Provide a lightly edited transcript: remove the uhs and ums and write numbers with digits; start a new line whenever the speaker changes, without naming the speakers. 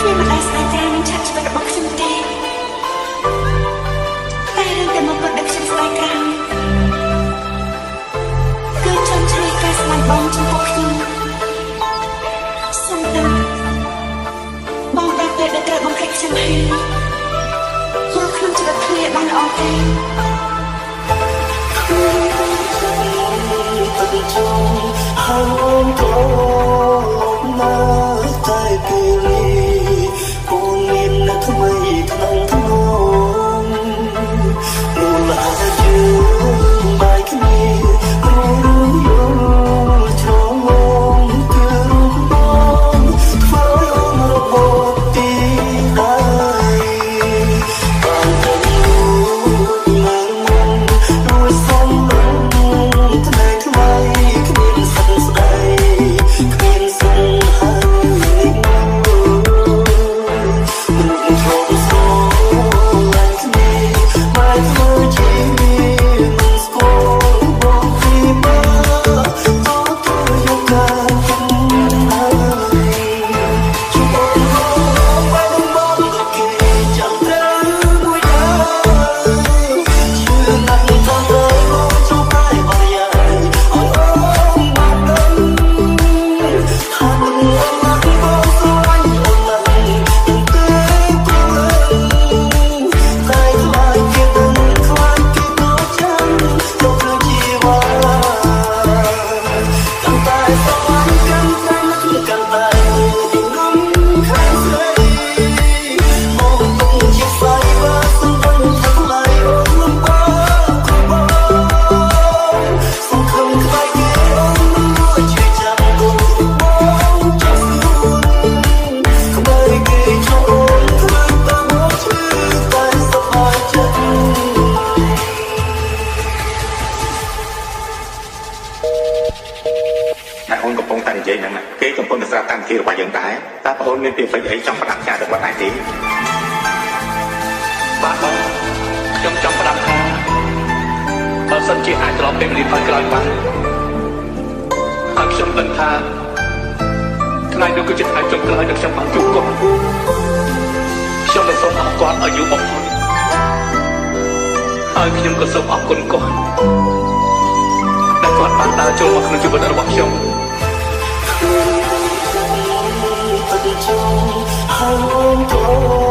គ្មានម្ដាយស្នេហ៍ត្រានឹងឆាប់ជីវិតរបស់ខ្ញុំទេតែរឿងតែមកគាត់ដែលខ្ញុំស្ដាយក្រោមគឺចង់ឆ្លៀតការស្លាញ់បងចំពោះខ្ញុំសូមដឹងបងដល់ពេលដែលត្រូវបំភ្លេចខ្ញុំហើយព្រោះខ្ញុំជីវិតគ្នាបានល្អទេទឹកជុំហើយក៏នៅតែពីរីគូមាននៅថ្មីក្នុងធ្នមនោះឡាជឿបាយគ្នារួមយល់ច្រងគឺរូបបងធ្វើអូនរបបទីហើយបានទៅមើលមុនរួចសុំថ្មីថ្មីគ្មានសិនស្ដីគ្មានសិនហើយរូបជុំសូឡាញ់គ្នាមកធ្វើជាមិនស្គាល់បងពីមើលទៅយកការហើយជួបបងបានបងក៏គេចាំត្រូវមួយដែរជឿណាស់ថាត្រូវជួបហើយអរយ៉ាអូនមកដល់ថាមិនអត់បងស្រឡាញ់អូនណាស់ទាំងទេព្រោះតែខ្លាចគេដឹងខ្លាចគេក៏ចាំទៅជាវ៉ាកាន់តែស្រឡាញ់កាន់តែនឹកកាន់តែងំខាងស្រីមកទុំជាស្អីបើសំដឹងថាថ្លៃអូនលំបាកក៏បងសង្ឃឹមខ្លាចគេអូនមិនរួចជួយចាំអូនបងចាំស្រួលក្បែរគេចូលអូនធ្វើតាមមកឈឺតែសប្បាយចិត្តតែអូនកំពុងតែនិយាយហ្នឹងណាគេកំពុងតែស្រាប់តាមវិធីរបស់យើងដែរតែបងអូនមានពាក្យពេចន៍អីចង់ផ្ដាប់ការទៅបាត់ឯទេបាទបងខ្ញុំចង់ផ្ដាប់ការបើសិនជាអាចត្រឡប់ពេលវេលាថយក្រោយបានហើយខ្ញុំដឹងថាថ្ងៃនោះគឺជាថ្ងៃចុងក្រោយដែលខ្ញុំបានជួបគាត់ខ្ញុំនឹងសូមអរគាត់ឲ្យយូរបំផុតហើយខ្ញុំក៏សូមអរគុណគាត់ដែលគាត់បានដើរចូលមកក្នុងជីវិតរបស់ខ្ញុំទឹកជុំហើយក៏